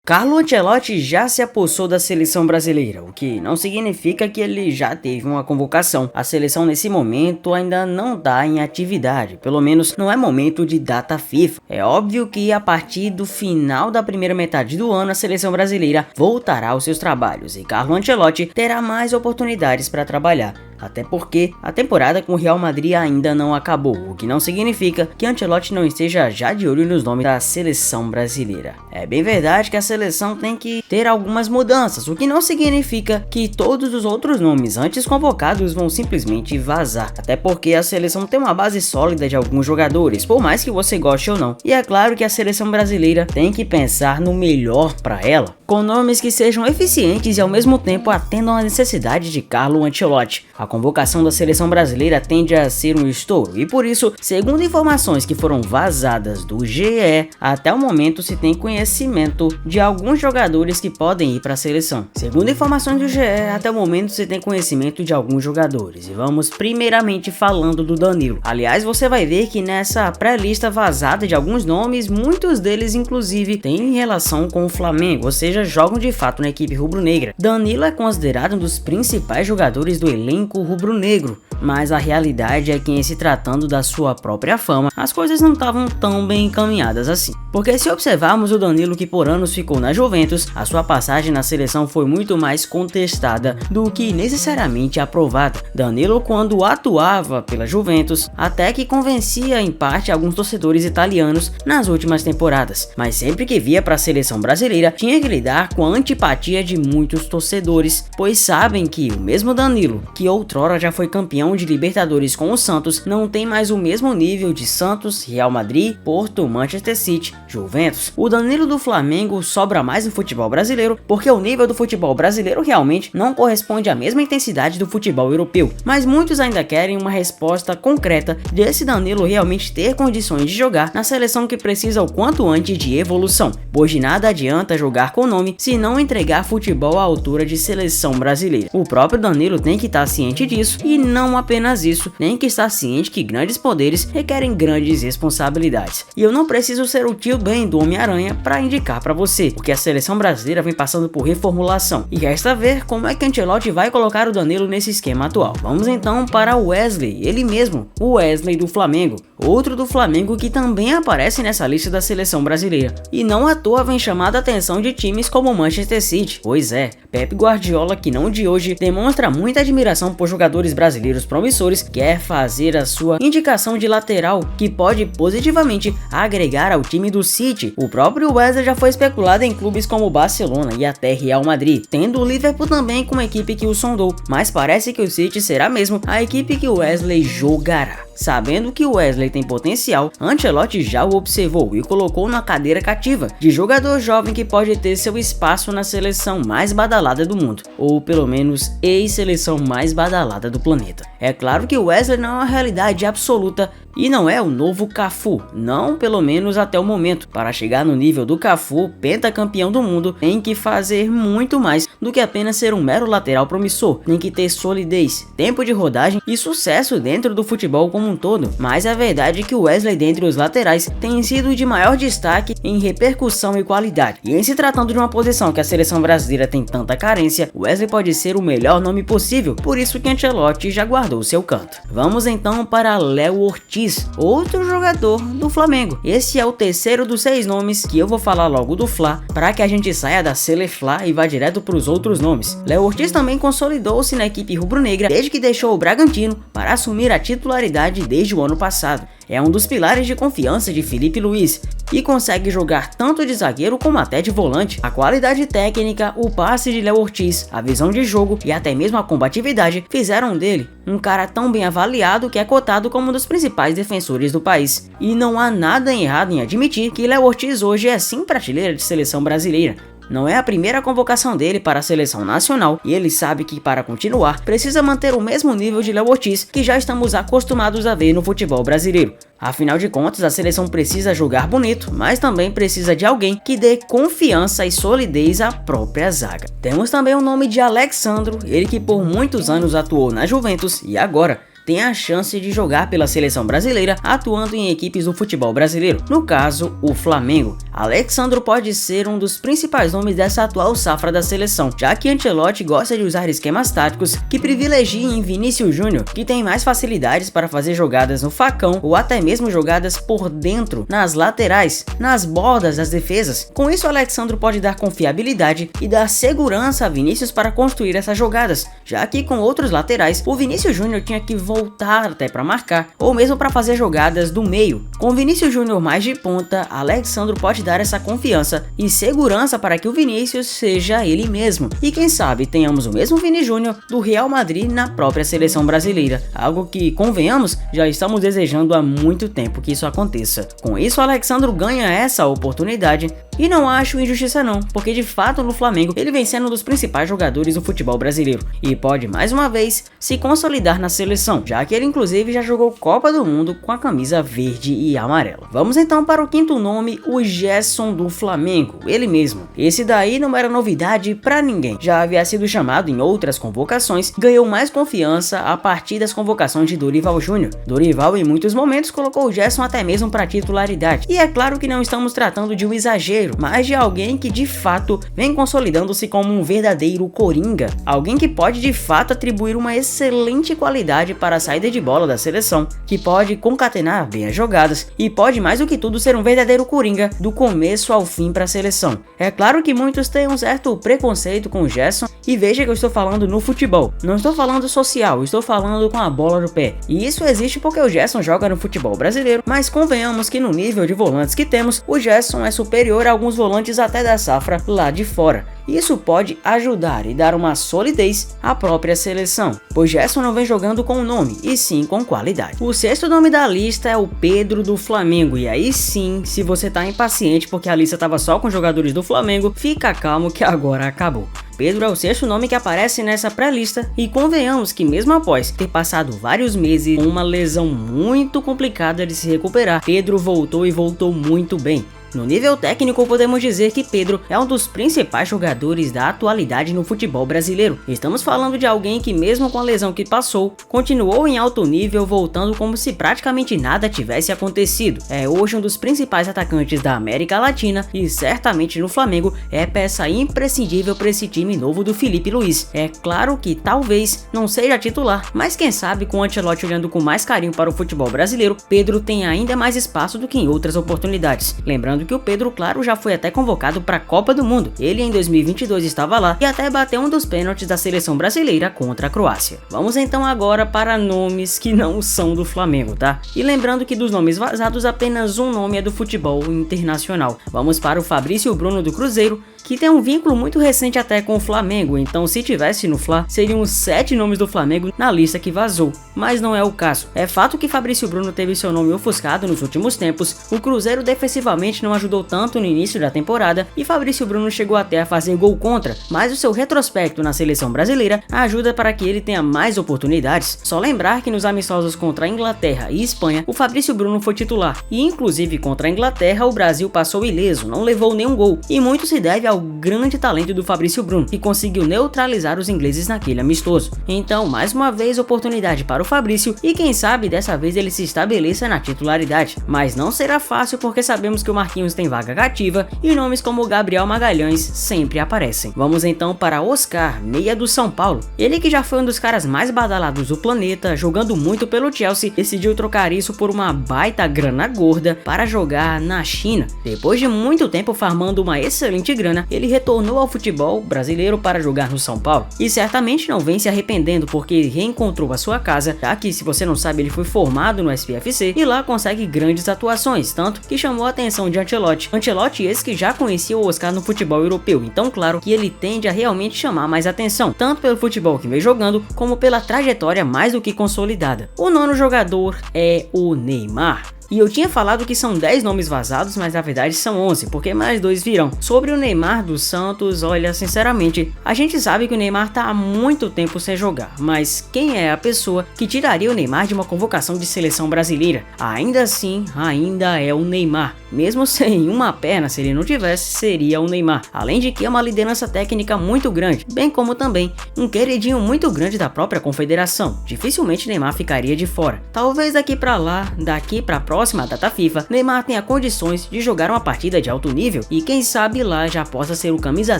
Carlo Ancelotti já se apossou da seleção brasileira, o que não significa que ele já teve uma convocação. A seleção nesse momento ainda não está em atividade, pelo menos não é momento de data FIFA. É óbvio que a partir do final da primeira metade do ano a seleção brasileira voltará aos seus trabalhos e Carlo Ancelotti terá mais oportunidades para trabalhar. Até porque a temporada com o Real Madrid ainda não acabou, o que não significa que Ancelotti não esteja já de olho nos nomes da seleção brasileira. É bem verdade que a seleção tem que ter algumas mudanças, o que não significa que todos os outros nomes antes convocados vão simplesmente vazar. Até porque a seleção tem uma base sólida de alguns jogadores, por mais que você goste ou não. E é claro que a seleção brasileira tem que pensar no melhor para ela, com nomes que sejam eficientes e ao mesmo tempo atendam à necessidade de Carlo Ancelotti. A convocação da seleção brasileira tende a ser um estouro e por isso, segundo informações que foram vazadas do GE, até o momento se tem conhecimento de alguns jogadores que podem ir para a seleção. Segundo informações do GE, até o momento se tem conhecimento de alguns jogadores e vamos primeiramente falando do Danilo. Aliás, você vai ver que nessa pré-lista vazada de alguns nomes, muitos deles inclusive têm relação com o Flamengo, ou seja, jogam de fato na equipe rubro-negra. Danilo é considerado um dos principais jogadores do elenco rubro-negro, mas a realidade é que em se tratando da sua própria fama, as coisas não estavam tão bem encaminhadas assim. Porque se observarmos o Danilo que por anos ficou na Juventus, a sua passagem na seleção foi muito mais contestada do que necessariamente aprovada. Danilo, quando atuava pela Juventus, até que convencia em parte alguns torcedores italianos nas últimas temporadas, mas sempre que via para a seleção brasileira, tinha que lidar com a antipatia de muitos torcedores, pois sabem que o mesmo Danilo, que outrora já foi campeão de Libertadores com o Santos, não tem mais o mesmo nível de Santos, Real Madrid, Porto, Manchester City, Juventus. O Danilo do Flamengo sobra mais no futebol brasileiro, porque o nível do futebol brasileiro realmente não corresponde à mesma intensidade do futebol europeu, mas muitos ainda querem uma resposta concreta desse Danilo realmente ter condições de jogar na seleção que precisa o quanto antes de evolução, pois de nada adianta jogar com nome se não entregar futebol à altura de seleção brasileira. O próprio Danilo tem que estar ciente disso e não apenas isso, tem que estar ciente que grandes poderes requerem grandes responsabilidades. E eu não preciso ser o tio Ben do Homem-Aranha para indicar para você, porque a seleção brasileira vem passando por reformulação e resta ver como é que Ancelotti vai colocar o Danilo nesse esquema atual. Vamos então para o Wesley, ele mesmo, o Wesley do Flamengo, outro do Flamengo que também aparece nessa lista da seleção brasileira. E não à toa vem chamada a atenção de times como o Manchester City. Pois é, Pep Guardiola, que não de hoje demonstra muita admiração por jogadores brasileiros promissores, quer fazer a sua indicação de lateral que pode positivamente agregar ao time do City. O próprio Wesley já foi especulado em clubes como Barcelona e até Real Madrid, tendo o Liverpool também como equipe que o sondou, mas parece que o City será mesmo a equipe que o Wesley jogará. Sabendo que o Wesley tem potencial, Ancelotti já o observou e colocou na cadeira cativa de jogador jovem que pode ter seu espaço na seleção mais badalada do mundo, ou pelo menos ex-seleção mais badalada do planeta. É claro que o Wesley não é uma realidade absoluta e não é o novo Cafu, não pelo menos até o momento. Para chegar no nível do Cafu, pentacampeão do mundo, tem que fazer muito mais do que apenas ser um mero lateral promissor. Tem que ter solidez, tempo de rodagem e sucesso dentro do futebol como um todo. Mas a verdade é que o Wesley dentre os laterais tem sido de maior destaque em repercussão e qualidade. E em se tratando de uma posição que a seleção brasileira tem tanta carência, Wesley pode ser o melhor nome possível, por isso que Ancelotti já guardou seu canto. Vamos então para Léo Ortiz, outro jogador do Flamengo. Esse é o terceiro dos 6 nomes que eu vou falar logo do Fla, para que a gente saia da Selefla e vá direto para os outros nomes. Léo Ortiz também consolidou-se na equipe rubro-negra desde que deixou o Bragantino para assumir a titularidade desde o ano passado. É um dos pilares de confiança de Felipe Luiz e consegue jogar tanto de zagueiro como até de volante. A qualidade técnica, o passe de Léo Ortiz, a visão de jogo e até mesmo a combatividade fizeram dele um cara tão bem avaliado que é cotado como um dos principais defensores do país. E não há nada errado em admitir que Léo Ortiz hoje é sim prateleira de seleção brasileira. Não é a primeira convocação dele para a seleção nacional e ele sabe que para continuar precisa manter o mesmo nível de Léo Ortiz que já estamos acostumados a ver no futebol brasileiro. Afinal de contas, a seleção precisa jogar bonito, mas também precisa de alguém que dê confiança e solidez à própria zaga. Temos também o nome de Alex Sandro, ele que por muitos anos atuou na Juventus e agora tem a chance de jogar pela seleção brasileira atuando em equipes do futebol brasileiro, no caso, o Flamengo. Alex Sandro pode ser um dos principais nomes dessa atual safra da seleção, já que Ancelotti gosta de usar esquemas táticos que privilegiem Vinícius Júnior, que tem mais facilidades para fazer jogadas no facão ou até mesmo jogadas por dentro, nas laterais, nas bordas das defesas. Com isso, Alex Sandro pode dar confiabilidade e dar segurança a Vinícius para construir essas jogadas, já que com outros laterais, o Vinícius Júnior tinha que voltar até para marcar ou mesmo para fazer jogadas do meio. Com Vinícius Júnior mais de ponta, Alex Sandro pode dar essa confiança e segurança para que o Vinícius seja ele mesmo. E quem sabe tenhamos o mesmo Vini Júnior do Real Madrid na própria seleção brasileira, algo que, convenhamos, já estamos desejando há muito tempo que isso aconteça. Com isso, Alex Sandro ganha essa oportunidade e não acho injustiça não, porque de fato no Flamengo ele vem sendo um dos principais jogadores do futebol brasileiro e pode mais uma vez se consolidar na seleção, já que ele inclusive já jogou Copa do Mundo com a camisa verde e amarela. Vamos então para o quinto nome, o Gerson do Flamengo, ele mesmo. Esse daí não era novidade pra ninguém, já havia sido chamado em outras convocações, ganhou mais confiança a partir das convocações de Dorival Júnior. Dorival em muitos momentos colocou o Gerson até mesmo para titularidade, e é claro que não estamos tratando de um exagero, mas de alguém que de fato vem consolidando-se como um verdadeiro coringa, alguém que pode de fato atribuir uma excelente qualidade para a saída de bola da seleção, que pode concatenar bem as jogadas e pode mais do que tudo ser um verdadeiro coringa do começo ao fim para a seleção. É claro que muitos têm um certo preconceito com o Gerson, e veja que eu estou falando no futebol, não estou falando social, estou falando com a bola no pé, e isso existe porque o Gerson joga no futebol brasileiro, mas convenhamos que no nível de volantes que temos, o Gerson é superior a alguns volantes até da safra lá de fora. Isso pode ajudar e dar uma solidez à própria seleção, pois Gerson não vem jogando com nome, e sim com qualidade. O sexto nome da lista é o Pedro do Flamengo, e aí sim, se você tá impaciente porque a lista tava só com jogadores do Flamengo, fica calmo que agora acabou. Pedro é o sexto nome que aparece nessa pré-lista, e convenhamos que mesmo após ter passado vários meses com uma lesão muito complicada de se recuperar, Pedro voltou e voltou muito bem. No nível técnico, podemos dizer que Pedro é um dos principais jogadores da atualidade no futebol brasileiro. Estamos falando de alguém que, mesmo com a lesão que passou, continuou em alto nível, voltando como se praticamente nada tivesse acontecido. É hoje um dos principais atacantes da América Latina e certamente no Flamengo é peça imprescindível para esse time novo do Felipe Luiz. É claro que talvez não seja titular, mas quem sabe com o Ancelotti olhando com mais carinho para o futebol brasileiro, Pedro tem ainda mais espaço do que em outras oportunidades. Lembrando que o Pedro, claro, já foi até convocado para a Copa do Mundo. Ele em 2022 estava lá e até bateu um dos pênaltis da seleção brasileira contra a Croácia. Vamos então agora para nomes que não são do Flamengo, tá? E lembrando que dos nomes vazados, apenas um nome é do futebol internacional. Vamos para o Fabrício Bruno do Cruzeiro, que tem um vínculo muito recente até com o Flamengo, então se tivesse no Fla, seriam 7 nomes do Flamengo na lista que vazou, mas não é o caso. É fato que Fabrício Bruno teve seu nome ofuscado nos últimos tempos, o Cruzeiro defensivamente não ajudou tanto no início da temporada e Fabrício Bruno chegou até a fazer gol contra, mas o seu retrospecto na seleção brasileira ajuda para que ele tenha mais oportunidades. Só lembrar que nos amistosos contra a Inglaterra e Espanha, o Fabrício Bruno foi titular, e inclusive contra a Inglaterra o Brasil passou ileso, não levou nenhum gol, e muito se deve ao grande talento do Fabrício Bruno, que conseguiu neutralizar os ingleses naquele amistoso. Então, mais uma vez, oportunidade para o Fabrício, e quem sabe dessa vez ele se estabeleça na titularidade. Mas não será fácil porque sabemos que o Marquinhos tem vaga cativa e nomes como Gabriel Magalhães sempre aparecem. Vamos então para Oscar, meia do São Paulo. Ele que já foi um dos caras mais badalados do planeta, jogando muito pelo Chelsea, decidiu trocar isso por uma baita grana gorda para jogar na China. Depois de muito tempo farmando uma excelente grana, ele retornou ao futebol brasileiro para jogar no São Paulo. E certamente não vem se arrependendo porque reencontrou a sua casa, já que, se você não sabe, ele foi formado no SPFC e lá consegue grandes atuações, tanto que chamou a atenção de Ancelotti. Ancelotti esse que já conhecia o Oscar no futebol europeu, então claro que ele tende a realmente chamar mais atenção, tanto pelo futebol que vem jogando, como pela trajetória mais do que consolidada. O nono jogador é o Neymar. E eu tinha falado que são 10 nomes vazados, mas na verdade são 11, porque mais 2 virão. Sobre o Neymar dos Santos, olha, sinceramente, a gente sabe que o Neymar tá há muito tempo sem jogar, mas quem é a pessoa que tiraria o Neymar de uma convocação de seleção brasileira? Ainda assim, ainda é o Neymar. Mesmo sem uma perna, se ele não tivesse, seria o Neymar. Além de que é uma liderança técnica muito grande, bem como também um queridinho muito grande da própria confederação. Dificilmente Neymar ficaria de fora. Talvez daqui pra lá, daqui pra próxima data FIFA, Neymar tenha condições de jogar uma partida de alto nível e quem sabe lá já possa ser o camisa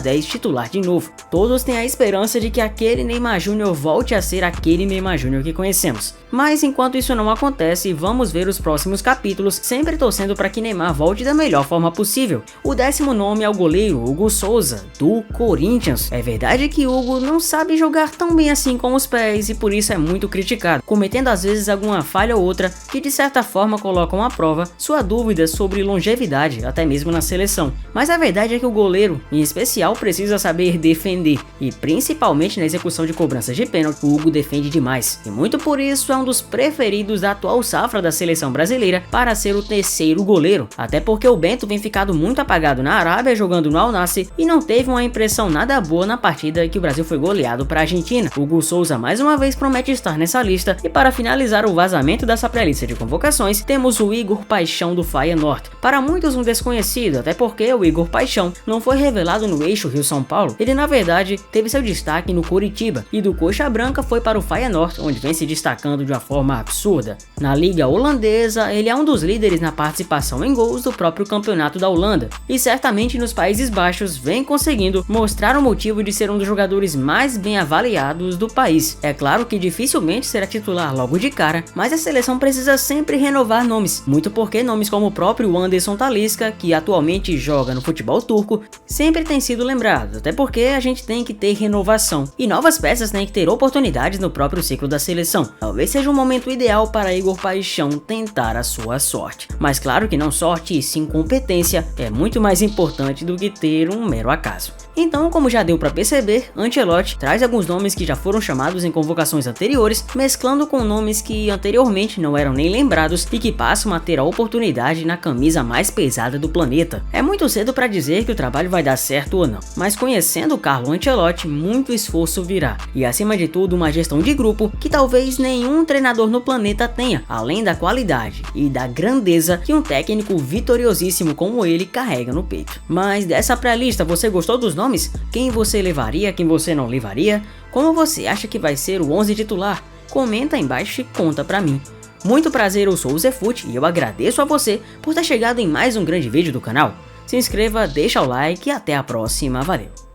10 titular de novo. Todos têm a esperança de que aquele Neymar Júnior volte a ser aquele Neymar Júnior que conhecemos. Mas enquanto isso não acontece, vamos ver os próximos capítulos, sempre torcendo para que Neymar volte da melhor forma possível. O 10º nome é o goleiro Hugo Souza, do Corinthians. É verdade que Hugo não sabe jogar tão bem assim com os pés e por isso é muito criticado, cometendo às vezes alguma falha ou outra que de certa forma colocam à prova sua dúvida sobre longevidade, até mesmo na seleção. Mas a verdade é que o goleiro, em especial, precisa saber defender, e principalmente na execução de cobranças de pênalti, o Hugo defende demais. E muito por isso é um dos preferidos da atual safra da seleção brasileira para ser o 3º goleiro, até porque o Bento vem ficado muito apagado na Arábia jogando no Al Nassr e não teve uma impressão nada boa na partida que o Brasil foi goleado para a Argentina. Hugo Souza mais uma vez promete estar nessa lista e para finalizar o vazamento dessa pré-lista de convocações, temos o Igor Paixão do Feyenoord. Para muitos um desconhecido, até porque o Igor Paixão não foi revelado no eixo Rio-São Paulo, ele na verdade teve seu destaque no Coritiba e do Coxa Branca foi para o Feyenoord, onde vem se destacando de uma forma absurda. Na liga holandesa, ele é um dos líderes na participação em gols do próprio campeonato da Holanda e certamente nos Países Baixos vem conseguindo mostrar o motivo de ser um dos jogadores mais bem avaliados do país. É claro que dificilmente será titular logo de cara, mas a seleção precisa sempre renovar nomes, muito porque nomes como o próprio Anderson Talisca, que atualmente joga no futebol turco, sempre tem sido lembrado, até porque a gente tem que ter renovação e novas peças têm que ter oportunidades no próprio ciclo da seleção. Talvez seja um momento ideal para Igor Paixão tentar a sua sorte, mas claro que não sorte e sim competência é muito mais importante do que ter um mero acaso. Então, como já deu para perceber, Ancelotti traz alguns nomes que já foram chamados em convocações anteriores, mesclando com nomes que anteriormente não eram nem lembrados e que passam a ter a oportunidade na camisa mais pesada do planeta. É muito cedo para dizer que o trabalho vai dar certo ou não, mas conhecendo o Carlo Ancelotti, muito esforço virá, e acima de tudo uma gestão de grupo que talvez nenhum treinador no planeta tenha, além da qualidade e da grandeza que um técnico vitoriosíssimo como ele carrega no peito. Mas dessa pré-lista, você gostou dos nomes? Quem você levaria, quem você não levaria? Como você acha que vai ser o 11 titular? Comenta aí embaixo e conta pra mim. Muito prazer, eu sou o Zefut e eu agradeço a você por ter chegado em mais um grande vídeo do canal. Se inscreva, deixa o like e até a próxima, valeu!